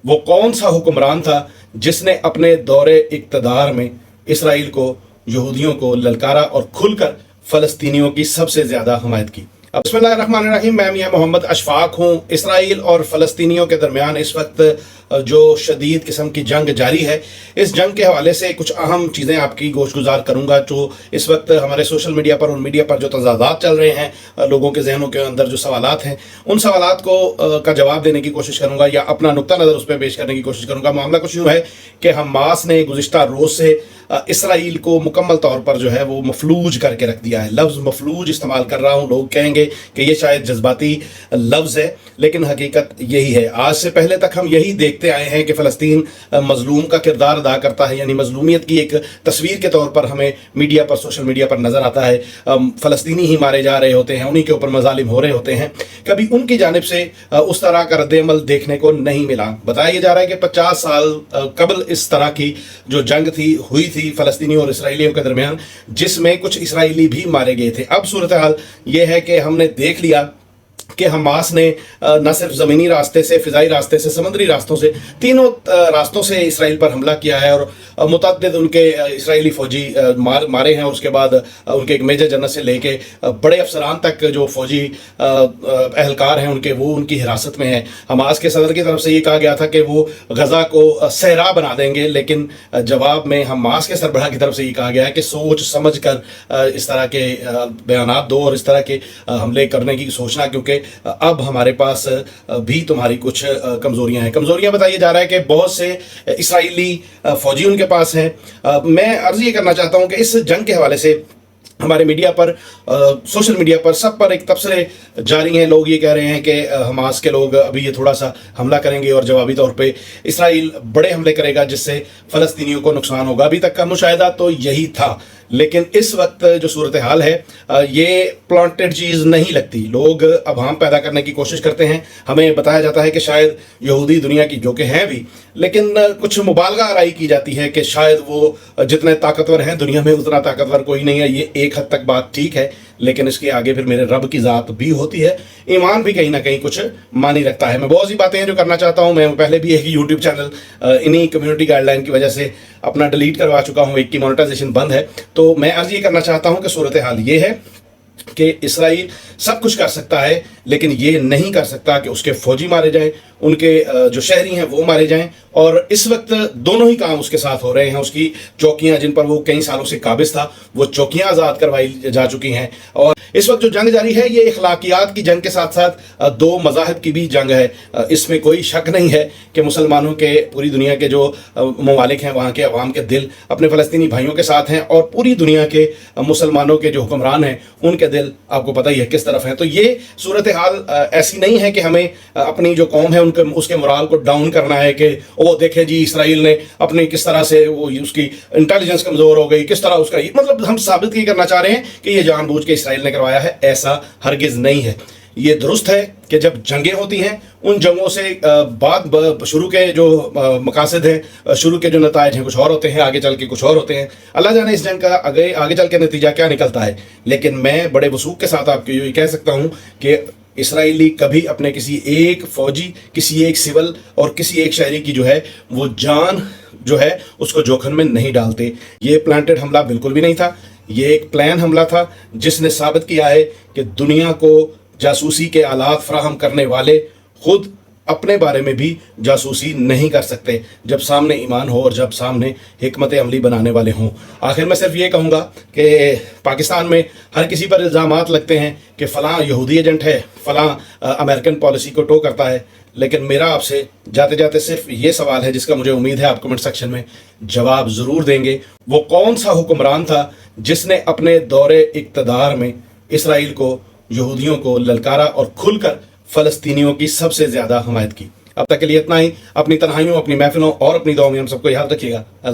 وہ کون سا حکمران تھا جس نے اپنے دور اقتدار میں اسرائیل کو، یہودیوں کو للکارا اور کھل کر فلسطینیوں کی سب سے زیادہ حمایت کی؟ بسم اللہ الرحمن الرحیم، میں میاں محمد اشفاق ہوں۔ اسرائیل اور فلسطینیوں کے درمیان اس وقت جو شدید قسم کی جنگ جاری ہے، اس جنگ کے حوالے سے کچھ اہم چیزیں آپ کی گوش گزار کروں گا۔ جو اس وقت ہمارے سوشل میڈیا پر اور میڈیا پر جو تضادات چل رہے ہیں، لوگوں کے ذہنوں کے اندر جو سوالات ہیں، ان سوالات کا جواب دینے کی کوشش کروں گا یا اپنا نقطہ نظر اس پہ پیش کرنے کی کوشش کروں گا۔ معاملہ کچھ یوں ہے کہ حماس نے گزشتہ روز سے اسرائیل کو مکمل طور پر جو ہے وہ مفلوج کر کے رکھ دیا ہے۔ لفظ مفلوج استعمال کر رہا ہوں، لوگ کہیں گے کہ یہ شاید جذباتی لفظ ہے، لیکن حقیقت یہی ہے۔ آج سے پہلے تک ہم یہی دیکھتے آئے ہیں کہ فلسطین مظلوم کا کردار ادا کرتا ہے، یعنی مظلومیت کی ایک تصویر کے طور پر ہمیں میڈیا پر، سوشل میڈیا پر نظر آتا ہے۔ فلسطینی ہی مارے جا رہے ہوتے ہیں، انہی کے اوپر مظالم ہو رہے ہوتے ہیں۔ کبھی ان کی جانب سے اس طرح کا رد عمل دیکھنے کو نہیں ملا۔ بتایا جا رہا ہے کہ 50 سال قبل اس طرح کی جو جنگ ہوئی تھی فلسطینیوں اور اسرائیلیوں کے درمیان، جس میں کچھ اسرائیلی بھی مارے گئے تھے۔ اب صورتحال یہ ہے کہ ہم نے دیکھ لیا کہ حماس نے نہ صرف زمینی راستے سے، فضائی راستے سے، سمندری راستوں سے، تینوں راستوں سے اسرائیل پر حملہ کیا ہے اور متعدد ان کے اسرائیلی فوجی مارے ہیں۔ اور اس کے بعد ان کے ایک میجر جنرل سے لے کے بڑے افسران تک جو فوجی اہلکار ہیں وہ ان کی حراست میں ہیں۔ حماس کے صدر کی طرف سے یہ کہا گیا تھا کہ وہ غزہ کو صحرا بنا دیں گے، لیکن جواب میں حماس کے سربراہ کی طرف سے یہ کہا گیا ہے کہ سوچ سمجھ کر اس طرح کے بیانات دو اور اس طرح کے حملے کرنے کی سوچنا، کیونکہ اب ہمارے پاس بھی تمہاری کچھ کمزوریاں ہیں۔ کمزوریاں بتایا جا رہا ہے کہ بہت سے اسرائیلی فوجی ان کے پاس ہیں۔ میں عرض یہ کرنا چاہتا ہوں کہ اس جنگ کے حوالے سے ہمارے میڈیا پر، سوشل میڈیا پر، سب پر ایک تبصرے جاری ہیں۔ لوگ یہ کہہ رہے ہیں کہ حماس کے لوگ ابھی یہ تھوڑا سا حملہ کریں گے اور جوابی طور پہ اسرائیل بڑے حملے کرے گا جس سے فلسطینیوں کو نقصان ہوگا۔ ابھی تک کا مشاہدہ تو یہی تھا، لیکن اس وقت جو صورتحال ہے یہ پلانٹڈ چیز نہیں لگتی۔ لوگ ابہام پیدا کرنے کی کوشش کرتے ہیں۔ ہمیں بتایا جاتا ہے کہ شاید یہودی دنیا کی، جو کہ ہیں بھی، لیکن کچھ مبالغہ آرائی کی جاتی ہے کہ شاید وہ جتنے طاقتور ہیں دنیا میں اتنا طاقتور کوئی نہیں ہے۔ یہ ایک حد تک بات ٹھیک ہے، لیکن اس کے آگے پھر میرے رب کی ذات بھی ہوتی ہے، ایمان بھی کہیں نہ کہیں کچھ معنی رکھتا ہے۔ میں بہت سی باتیں ہیں جو کرنا چاہتا ہوں۔ میں پہلے بھی ایک یوٹیوب چینل انہی کمیونٹی گائیڈ لائن کی وجہ سے اپنا ڈیلیٹ کروا چکا ہوں، ایک کی مونیٹائزیشن بند ہے۔ تو میں عرض یہ کرنا چاہتا ہوں کہ صورتحال یہ ہے کہ اسرائیل سب کچھ کر سکتا ہے، لیکن یہ نہیں کر سکتا کہ اس کے فوجی مارے جائیں، ان کے جو شہری ہیں وہ مارے جائیں۔ اور اس وقت دونوں ہی کام اس کے ساتھ ہو رہے ہیں۔ اس کی چوکیاں جن پر وہ کئی سالوں سے قابض تھا، وہ چوکیاں آزاد کروائی جا چکی ہیں۔ اور اس وقت جو جنگ جاری ہے یہ اخلاقیات کی جنگ کے ساتھ ساتھ دو مذاہب کی بھی جنگ ہے۔ اس میں کوئی شک نہیں ہے کہ مسلمانوں کے، پوری دنیا کے جو ممالک ہیں، وہاں کے عوام کے دل اپنے فلسطینی بھائیوں کے ساتھ ہیں، اور پوری دنیا کے مسلمانوں کے جو حکمران ہیں ان کے دل آپ کو پتہ ہی ہے کس طرف ہیں۔ تو یہ صورتحال ایسی نہیں ہے کہ ہمیں اپنی جو قوم ہے اس کے مورال کو ڈاؤن کرنا ہے کہ وہ دیکھیں جی اسرائیل نے اپنی کس طرح سے وہ اس کی انٹیلیجنس کمزور ہو گئی، کس طرح اس کا، مطلب ہم ثابت یہ کرنا چاہ رہے ہیں کہ یہ جان بوجھ کے اسرائیل نے کروایا ہے۔ ایسا ہرگز نہیں ہے۔ یہ درست ہے کہ جب جنگیں ہوتی ہیں، ان جنگوں سے بعد شروع کے جو مقاصد ہیں، شروع کے جو نتائج ہیں کچھ اور ہوتے ہیں، آگے چل کے کچھ اور ہوتے ہیں۔ اللہ جانے اس جنگ کا آگے چل کے نتیجہ کیا نکلتا ہے، لیکن میں بڑے وثوق کے ساتھ آپ کو یہ کہہ سکتا ہوں کہ اسرائیلی کبھی اپنے کسی ایک فوجی، کسی ایک سول اور کسی ایک شہری کی جو ہے وہ جان جو ہے اس کو جوکھن میں نہیں ڈالتے۔ یہ پلانٹڈ حملہ بالکل بھی نہیں تھا، یہ ایک پلان حملہ تھا جس نے ثابت کیا ہے کہ دنیا کو جاسوسی کے آلات فراہم کرنے والے خود اپنے بارے میں بھی جاسوسی نہیں کر سکتے جب سامنے ایمان ہو اور جب سامنے حکمت عملی بنانے والے ہوں۔ آخر میں صرف یہ کہوں گا کہ پاکستان میں ہر کسی پر الزامات لگتے ہیں کہ فلاں یہودی ایجنٹ ہے، فلاں امریکن پالیسی کو ٹو کرتا ہے، لیکن میرا آپ سے جاتے جاتے صرف یہ سوال ہے جس کا مجھے امید ہے آپ کمنٹ سیکشن میں جواب ضرور دیں گے۔ وہ کون سا حکمران تھا جس نے اپنے دور اقتدار میں اسرائیل کو، یہودیوں کو للکارا اور کھل کر فلسطینیوں کی سب سے زیادہ حمایت کی؟ اب تک کے لیے اتنا ہی۔ اپنی تنہائیوں، اپنی محفلوں اور اپنی دعاؤں میں ہم سب کو یاد رکھیے گا۔